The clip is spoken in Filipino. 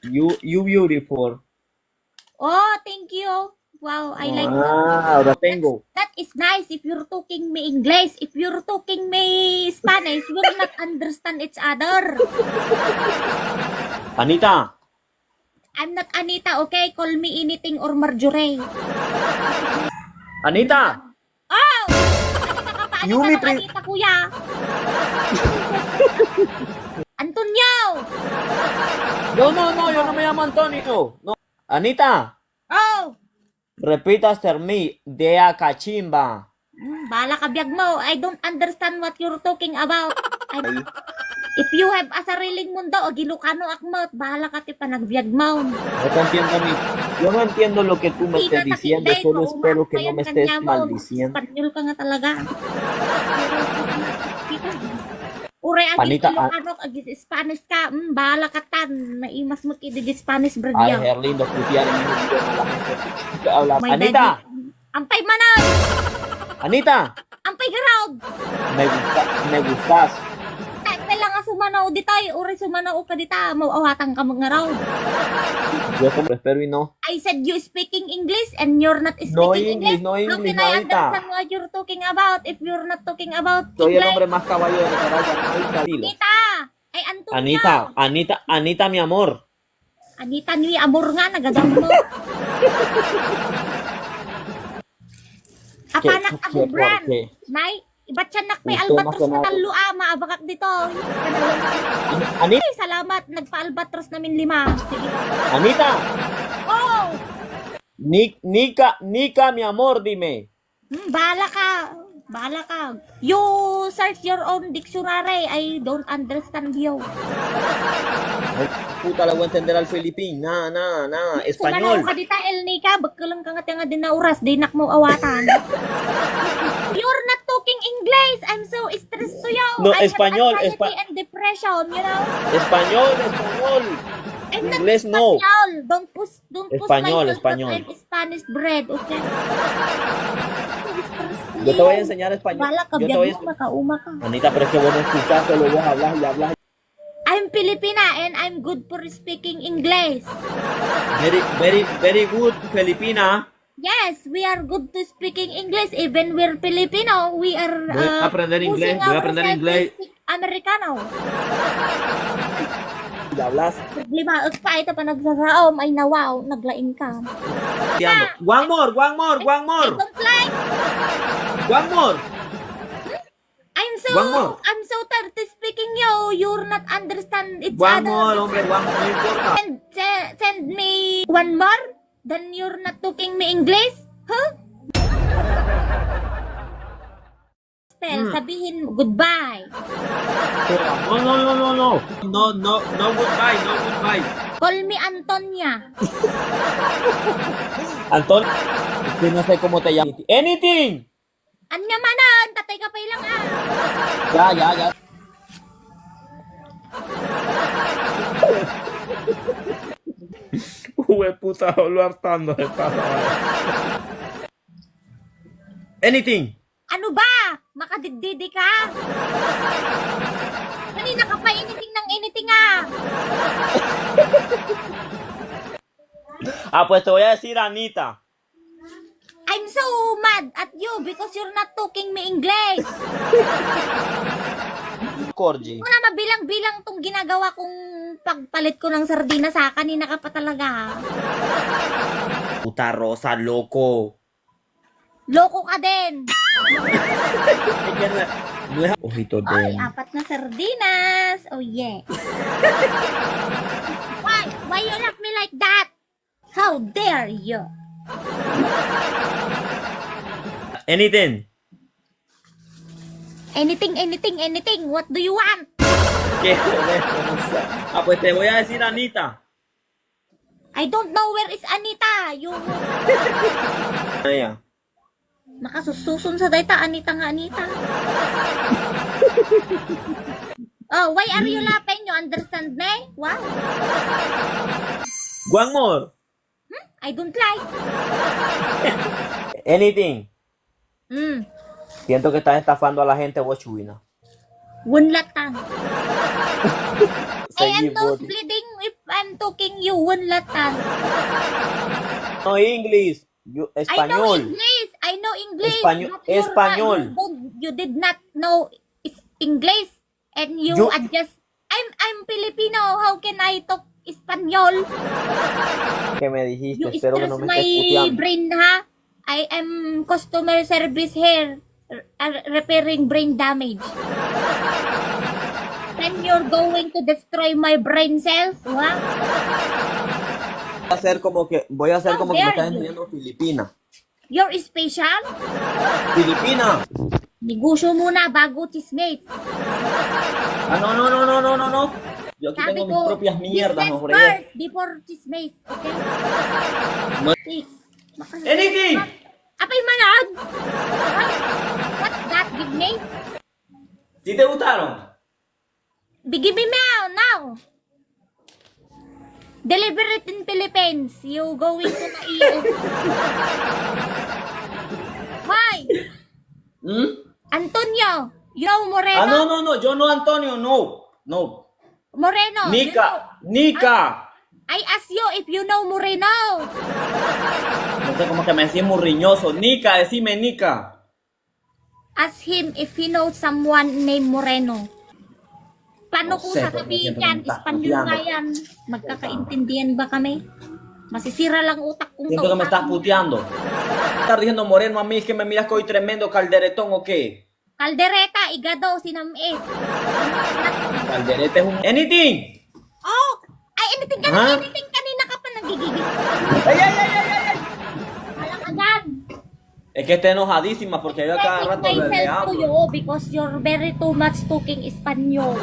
You beautiful. Oh, thank you. Wow, I like that. Ahora tengo. That is nice if you're talking me English. If you're talking me Spanish, we'll not understand each other. Anita. I'm not Anita, okay? Call me anything or Marjorie. Anita. Oh! Anita ka pa, Anita Yumi, ng Anita, kuya. Antonio! No, yo no me llamo Antonio. No. Anita. Oh! Repita after me. Dea cachimba. Bahala ka, biyag mo. I don't understand what you're talking about. If you have a sariling mundo, o gilukano akmot, bahala ka ti panagbiag mo. Yo no entiendo lo que tú me estés diciendo. Solo espero que no me estés maldiciendo. Espanyol ka nga talaga. Ure, agit Panita, Ilocano, agit Spanish ka. Bahala ka tan. Naimas mo kidi Spanish, Ay, brother. Herlindo, putear en mi idioma la gente que habla. My Anita. daddy. Ampay manag! Anita. Ampay garog! Me gustas. Kailang nga sumanaw di tayo. Ure, sumanaw ka di ta. Mauawatan ka mga raw. Yo como espero y no. I said you speaking English and you're not speaking No English. English, no How English, can no, I Anita. understand what you're talking about if you're not talking about Soy el English? hombre más caballo de Nicaragua. Anita, dilo. Anita! Ay, Antonio! Anita, mi amor. Anita, ni amor nga, nagadam mo. Apanak ¿Qué, ako por brand. qué? Nay, iba't siya nakpay Gusto albatros mo na ka na- talua, maabakak dito. Anita, Ay, salamat, nagpa-albatros namin 5. Sige. Anita. Oh! Nika, mi amor, dime. Bahala ka. Bahala ka. You search your own dictionary. I don't understand you. Puta, la voy a entender al filipín. Nada. Sumanaw Español. ka dita, El Nika. Bagkalang ka nga din na oras. Di nak mo awatan. You're not talking English. I'm so stressed to you. No, I español, have anxiety and depression, you know. Español. I'm not Inglés no. Espanyol. Don't push Español, myself español. to Spanish bread, okay? Yo te voy a enseñar español. Bala ka, Yo te voy a biyag mo, makauma ka. Anita, pero es que vos no escuchás, solo vos hablas y hablas. I'm Filipina and I'm good for speaking English. Very good, Filipina. Yes, we are good to speaking English. Even we're Filipino, we are Voy a aprender inglés, pushing voy a aprender ourselves to inglés. speak Americano. Y hablas. Lima, pa ito pa nagsasaom ay nawaw, naglaing ka. One more. I don't like. One more. One more. I'm so tired of speaking you. You're not understand each One other. more, hombre, one more. No importa. Send me one more. Then you're not talking me English? Huh? Spell, sabihin mo, goodbye. No. No goodbye. Call me Antonia. Anton, es que no sé cómo te llamas. Anything. Anya manan, tatay ka pa ilang ah. Ya. Puta, lo hartando esta. Anything. Ano ba? Makadigdidi ka? Kanina ka pa anything ng anything ah. Pues te voy a decir Anita. I'm so mad at you because you're not talking me English. Corgi. Muna mabilang-bilang tong ginagawa kong pagpalit ko ng sardina sa kanina ka pa talaga. Puta Rosa, loco. Loko ka din. Ojito Ay, de. 4 na sardinas. Oh yeah. Why you laugh me like that? How dare you? Anything. Anything. What do you want? ¿Qué joder? Pues te voy a decir Anita. I don't know where is Anita. You Ella. makasususun sa dayta Anita nga Anita. Oh, why are you laughing? You understand me? Wow. One more. I don't like. Anything. Mm. Siento que estás estafando a la gente, Wochuina. Wunlatan. I am seguir vos. nosebleeding if I'm talking you one latan. No English, I know español. English. I know English. Español- but you're español. you did not know English and you You- adjust. I'm Filipino. How can I talk Espanyol? Que me dijiste, You espero que stress no me my estés puteando. brain, ha? I am customer service here, repairing brain damage. Then you're going to destroy my brain cells, what? Voy a hacer como que me How estás dare you? enseñando Filipina. You're special? Filipina. Negosyo muna bago chismate. Ah, no. Yo aquí Sabi tengo mis ko, propias mierdas, business no fregues. first before chismate. Okay? No. Okay. Anything! Apay manod! What's that, give me? ¿Sí te gustaron? Give me now! Deliver it in Philippines. You going to Naiya. Why? ¿Mm? Antonio, you know Moreno? Ah, no, yo no, Antonio, no. Moreno. you know- Nica. I ask you if you know Moreno. No sé, como que me decís murriñoso. Nica, decime Nica. Ask him if he knows someone named Moreno. Paano No ko sé, sasabihin porque yan? siempre me Espanyol estás nga yan. Magkakaintindihan ba kami? Masisira lang utak kong Siento que me estás puteando. ¿Estás diciendo moreno a mí? ¿Es que me miras que hoy tremendo calderetón o qué? Kaldereta, igado, sinamit. Calderete es un... Anything. Oh! Ay, anything kanina ka pa nagigigil. ¡Ay! Walang agad. Es que está enojadísima porque yo a cada rato le Myself to hablo. you because you're very too much talking Espanyol.